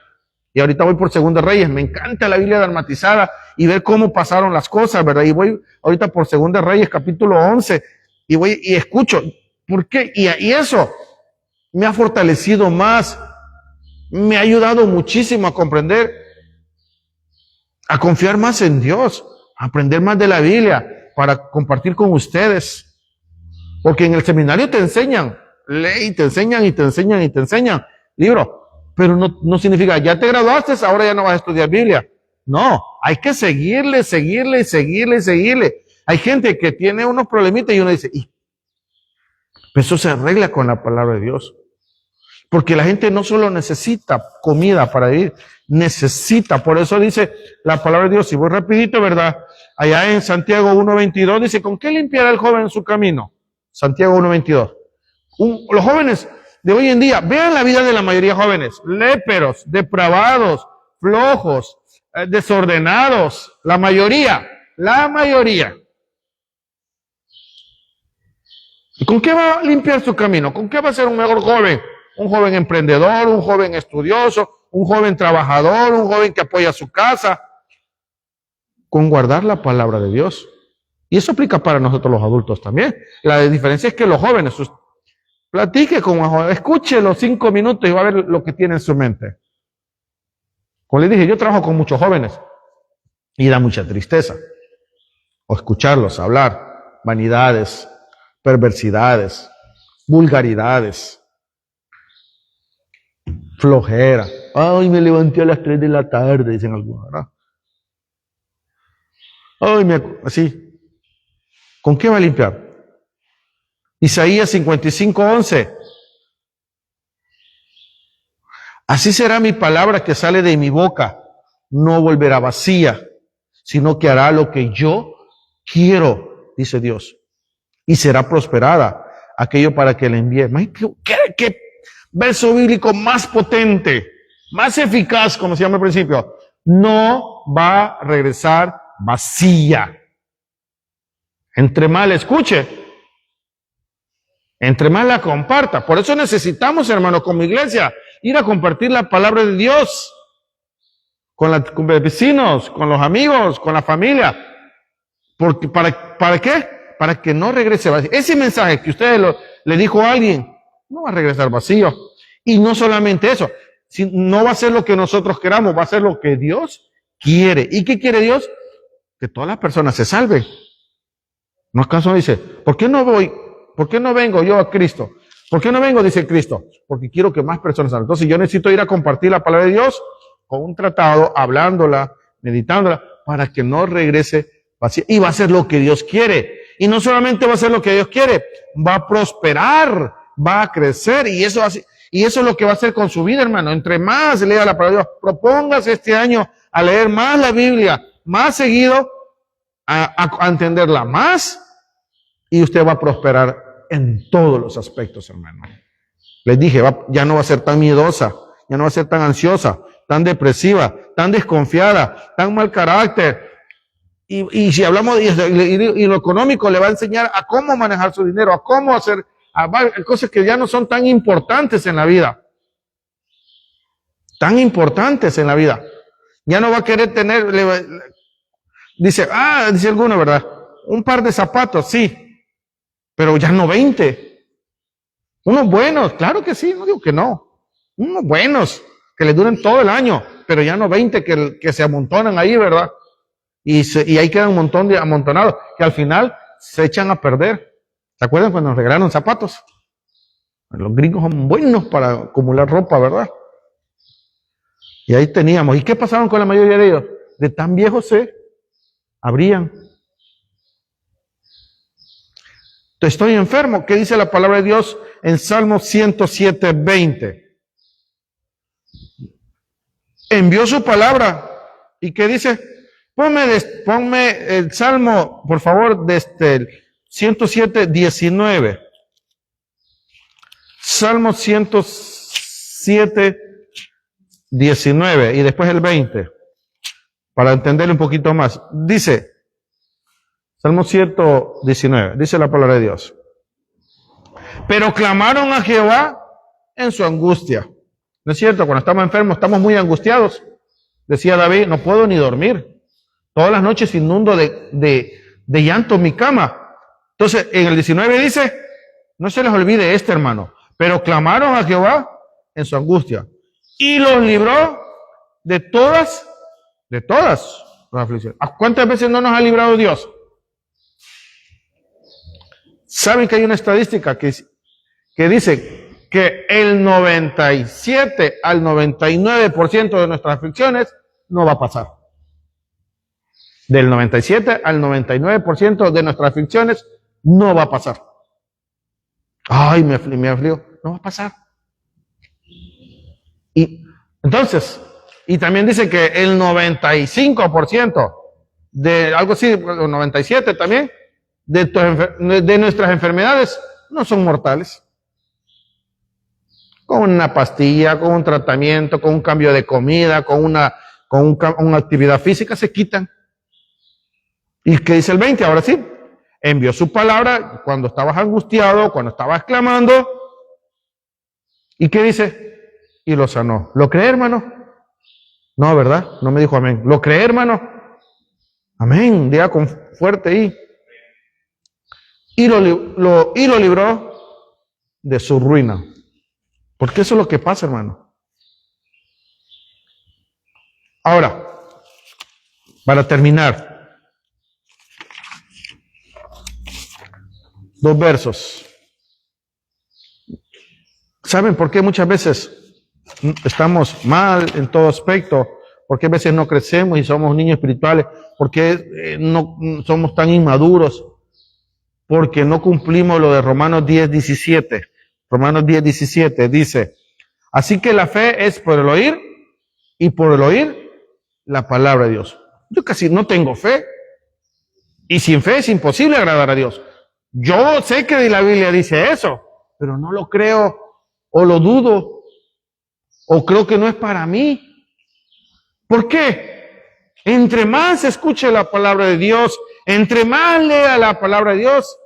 Y ahorita voy por Segundo Reyes. Me encanta la Biblia dramatizada y ver cómo pasaron las cosas, ¿verdad? Y voy ahorita por Segundo Reyes, capítulo 11. Y escucho, ¿por qué? Y eso, me ha fortalecido más, me ha ayudado muchísimo a comprender, a confiar más en Dios, a aprender más de la Biblia para compartir con ustedes. Porque en el seminario te enseñan ley, te enseñan y te enseñan y te enseñan libro, pero no significa, ya te graduaste, ahora ya no vas a estudiar Biblia. No, hay que seguirle. Hay gente que tiene unos problemitas y uno dice, eso se arregla con la palabra de Dios. Porque la gente no solo necesita comida para vivir, necesita. Por eso dice la palabra de Dios, y voy rapidito, ¿verdad? Allá en Santiago 1:22 dice, ¿con qué limpiará el joven su camino? Santiago 1:22. Los jóvenes de hoy en día, vean la vida de la mayoría de jóvenes, léperos, depravados, flojos, desordenados, la mayoría. ¿Y con qué va a limpiar su camino? ¿Con qué va a ser un mejor joven? Un joven emprendedor, un joven estudioso, un joven trabajador, un joven que apoya su casa. Con guardar la palabra de Dios. Y eso aplica para nosotros los adultos también. La diferencia es que los jóvenes, platique con un joven, escuche los 5 minutos y va a ver lo que tiene en su mente. Como les dije, yo trabajo con muchos jóvenes y da mucha tristeza. O escucharlos hablar, vanidades, perversidades, vulgaridades, flojera. Ay, me levanté a las 3 de la tarde, dicen algunos, ¿verdad? Ay, así. ¿Con qué va a limpiar? Isaías 55:11. Así será mi palabra que sale de mi boca. No volverá vacía, sino que hará lo que yo quiero, dice Dios. Y será prosperada aquello para que le envíe. ¿Qué verso bíblico más potente, más eficaz, como se llama al principio? No va a regresar vacía. Entre más la escuche, entre más la comparta. Por eso necesitamos, hermanos, como iglesia, ir a compartir la palabra de Dios con los vecinos, con los amigos, con la familia. Porque, ¿para qué? Para que no regrese vacío. Ese mensaje que usted le dijo a alguien, no va a regresar vacío. Y no solamente eso, no va a ser lo que nosotros queramos, va a ser lo que Dios quiere. ¿Y qué quiere Dios? Que todas las personas se salven. ¿No acaso dice, ¿por qué no voy? ¿Por qué no vengo yo a Cristo? ¿Por qué no vengo? Dice Cristo. Porque quiero que más personas salgan. Entonces yo necesito ir a compartir la palabra de Dios con un tratado, hablándola, meditándola, para que no regrese vacía. Y va a ser lo que Dios quiere. Y no solamente va a ser lo que Dios quiere, va a prosperar, va a crecer. Y eso es lo que va a hacer con su vida, hermano. Entre más lea la palabra de Dios, propóngase este año a leer más la Biblia, más seguido, a entenderla más, y usted va a prosperar en todos los aspectos, hermano. Les dije, ya no va a ser tan miedosa, ya no va a ser tan ansiosa, tan depresiva, tan desconfiada, tan mal carácter. Y si hablamos y lo económico, le va a enseñar a cómo manejar su dinero, a cómo hacer cosas que ya no son tan importantes en la vida. Tan importantes en la vida. Ya no va a querer tener, dice alguno, ¿verdad? Un par de zapatos, sí, pero ya no 20. Unos buenos, claro que sí, no digo que no. Unos buenos, que le duren todo el año, pero ya no 20 que se amontonan ahí, ¿verdad? Y ahí quedan un montón de amontonados, que al final se echan a perder. ¿Se acuerdan cuando nos regalaron zapatos? Los gringos son buenos para acumular ropa, ¿verdad? Y ahí teníamos. ¿Y qué pasaron con la mayoría de ellos? De tan viejos se abrían. Estoy enfermo. ¿Qué dice la palabra de Dios en Salmo 107:20? Envió su palabra. ¿Y qué dice? Ponme el Salmo, por favor, desde el 107:19. Salmo 107:19 y después el 20, para entenderlo un poquito más. Dice, Salmo 119, dice la palabra de Dios. Pero clamaron a Jehová en su angustia. ¿No es cierto? Cuando estamos enfermos, estamos muy angustiados. Decía David, no puedo ni dormir. Todas las noches inundo de llanto mi cama. Entonces, en el 19 dice, no se les olvide hermano. pero clamaron a Jehová en su angustia y los libró de todas las aflicciones. ¿Cuántas veces no nos ha librado Dios? ¿Saben que hay una estadística que dice que el 97 al 99% de nuestras aflicciones no va a pasar? Del 97 al 99% de nuestras aflicciones no va a pasar. Ay, me afligió. No va a pasar. Y entonces, y también dice que el 95% de algo así, el 97 también, de nuestras enfermedades no son mortales. Con una pastilla, con un tratamiento, con un cambio de comida, con una actividad física, se quitan. ¿Y qué dice el 20? Ahora sí, envió su palabra cuando estabas angustiado, cuando estabas clamando. ¿Y qué dice? Y lo sanó. ¿Lo cree, hermano? No, ¿verdad? No me dijo amén. ¿Lo cree, hermano? Amén. Diga con fuerte ahí. Y lo libró de su ruina. Porque eso es lo que pasa, hermano. Ahora, para terminar, 2 versos. ¿Saben por qué muchas veces estamos mal en todo aspecto? ¿Por qué a veces no crecemos y somos niños espirituales? ¿Por qué no somos tan inmaduros? Porque no cumplimos lo de Romanos 10:17. Romanos 10:17 dice, así que la fe es por el oír y por el oír la palabra de Dios. Yo casi no tengo fe y sin fe es imposible agradar a Dios. Yo sé que la Biblia dice eso, pero no lo creo o lo dudo o creo que no es para mí. ¿Por qué? Entre más escuche la palabra de Dios, entre más lea la palabra de Dios,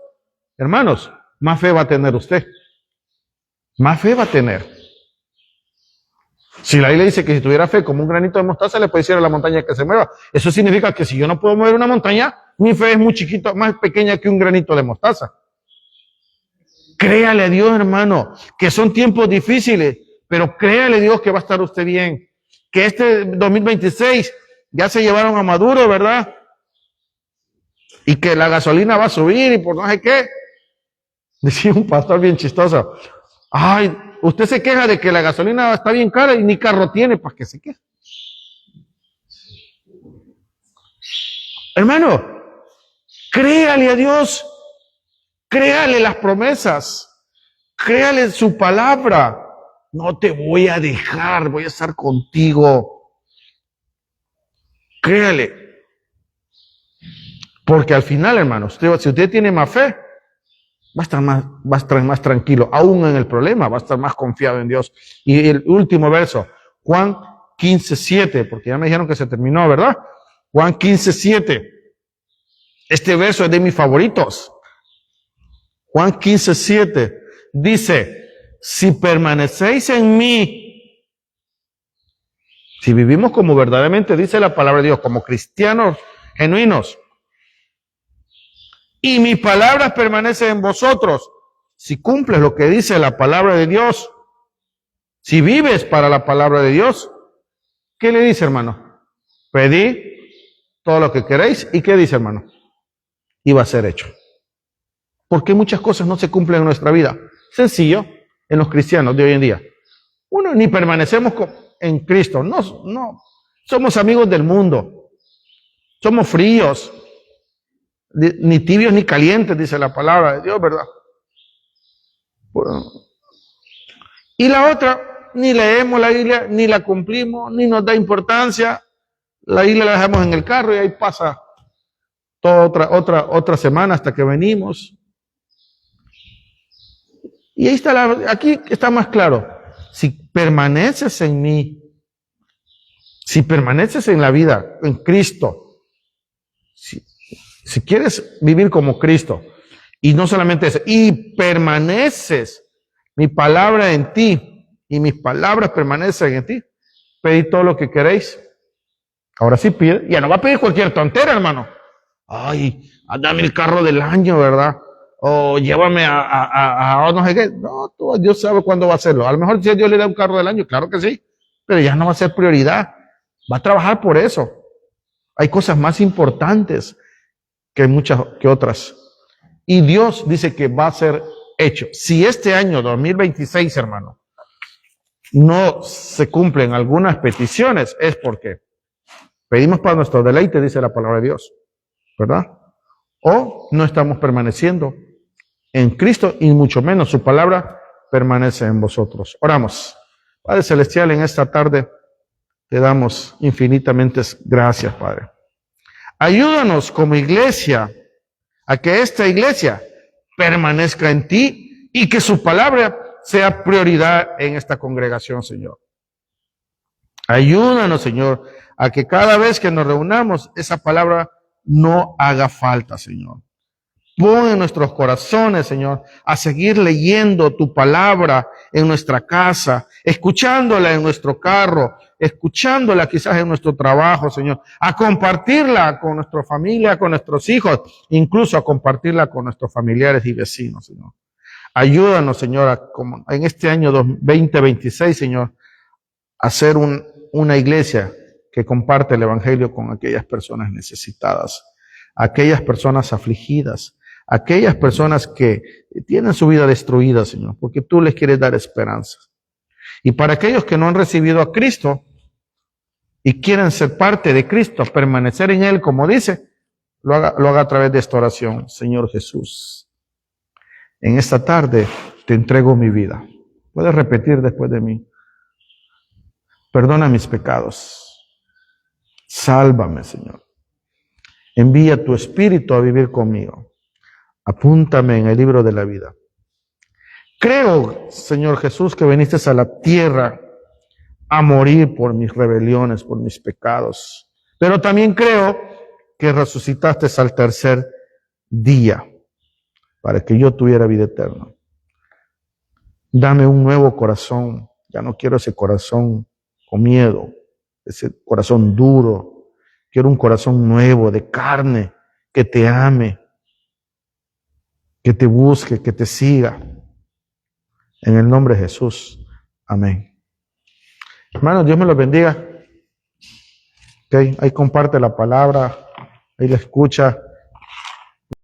hermanos, más fe va a tener usted. Más fe va a tener. Si la Biblia dice que si tuviera fe como un granito de mostaza, le puede decir a la montaña que se mueva. Eso significa que si yo no puedo mover una montaña, mi fe es muy chiquita, más pequeña que un granito de mostaza. Créale a Dios, hermano, que son tiempos difíciles, pero créale a Dios que va a estar usted bien. Que este 2026 ya se llevaron a Maduro, ¿verdad? Y que la gasolina va a subir y por no sé qué. Decía un pastor bien chistoso. Ay, usted se queja de que la gasolina está bien cara y ni carro tiene, ¿para qué se queja? Hermano, créale a Dios, créale las promesas, créale su palabra. No te voy a dejar, voy a estar contigo. Créale. Porque al final, hermano, si usted tiene más fe, va a estar más tranquilo, aún en el problema, va a estar más confiado en Dios. Y el último verso, Juan 15:7, porque ya me dijeron que se terminó, ¿verdad? Juan 15:7. Este verso es de mis favoritos. Juan 15:7 dice, si permanecéis en mí, si vivimos como verdaderamente dice la palabra de Dios, como cristianos genuinos, y mi palabra permanece en vosotros, si cumples lo que dice la palabra de Dios, si vives para la palabra de Dios, ¿qué le dice, hermano? Pedid todo lo que queréis, ¿y qué dice, hermano? Y va a ser hecho. ¿Por qué muchas cosas no se cumplen en nuestra vida? Sencillo, en los cristianos de hoy en día. Uno, ni permanecemos en Cristo, no, somos amigos del mundo, somos fríos, ni tibios ni calientes, dice la palabra de Dios, ¿verdad? Bueno. Y la otra, ni leemos la Biblia, ni la cumplimos, ni nos da importancia. La Biblia la dejamos en el carro y ahí pasa toda otra semana hasta que venimos. Y ahí está, aquí está más claro. Si permaneces en mí, si permaneces en la vida, en Cristo, si quieres vivir como Cristo, y no solamente eso, y permaneces mi palabra en ti, y mis palabras permanecen en ti, pedid todo lo que queréis. Ahora sí pide, ya no va a pedir cualquier tontera, hermano. Ay, dame el carro del año, ¿verdad? o llévame a no sé qué. No, Dios sabe cuándo va a hacerlo. A lo mejor si Dios le da un carro del año, claro que sí, pero ya no va a ser prioridad. Va a trabajar por eso. Hay cosas más importantes que muchas que otras. Y Dios dice que va a ser hecho. Si este año 2026, hermano, no se cumplen algunas peticiones, es porque pedimos para nuestro deleite, dice la palabra de Dios, ¿verdad? O no estamos permaneciendo en Cristo y mucho menos su palabra permanece en vosotros. Oramos. Padre Celestial, en esta tarde te damos infinitamente gracias, Padre. Ayúdanos como iglesia a que esta iglesia permanezca en ti y que su palabra sea prioridad en esta congregación, Señor. Ayúdanos, Señor, a que cada vez que nos reunamos, esa palabra no haga falta, Señor. Pon en nuestros corazones, Señor, a seguir leyendo tu palabra en nuestra casa, escuchándola en nuestro carro, escuchándola quizás en nuestro trabajo, Señor, a compartirla con nuestra familia, con nuestros hijos, incluso a compartirla con nuestros familiares y vecinos, Señor. Ayúdanos, Señor, en este año 2026, Señor, a ser una iglesia que comparte el evangelio con aquellas personas necesitadas, aquellas personas afligidas, aquellas personas que tienen su vida destruida, Señor, porque tú les quieres dar esperanza. Y para aquellos que no han recibido a Cristo y quieren ser parte de Cristo, permanecer en Él, como dice, lo haga a través de esta oración. Señor Jesús, en esta tarde te entrego mi vida. Puedes repetir después de mí. Perdona mis pecados. Sálvame, Señor. Envía tu Espíritu a vivir conmigo. Apúntame en el libro de la vida. Creo, Señor Jesús, que viniste a la tierra a morir por mis rebeliones, por mis pecados. Pero también creo que resucitaste al tercer día para que yo tuviera vida eterna. Dame un nuevo corazón. Ya no quiero ese corazón con miedo, ese corazón duro. Quiero un corazón nuevo, de carne, que te ame, que te busque, que te siga. En el nombre de Jesús. Amén. Hermanos, Dios me los bendiga. Okay, ahí comparte la palabra, ahí la escucha.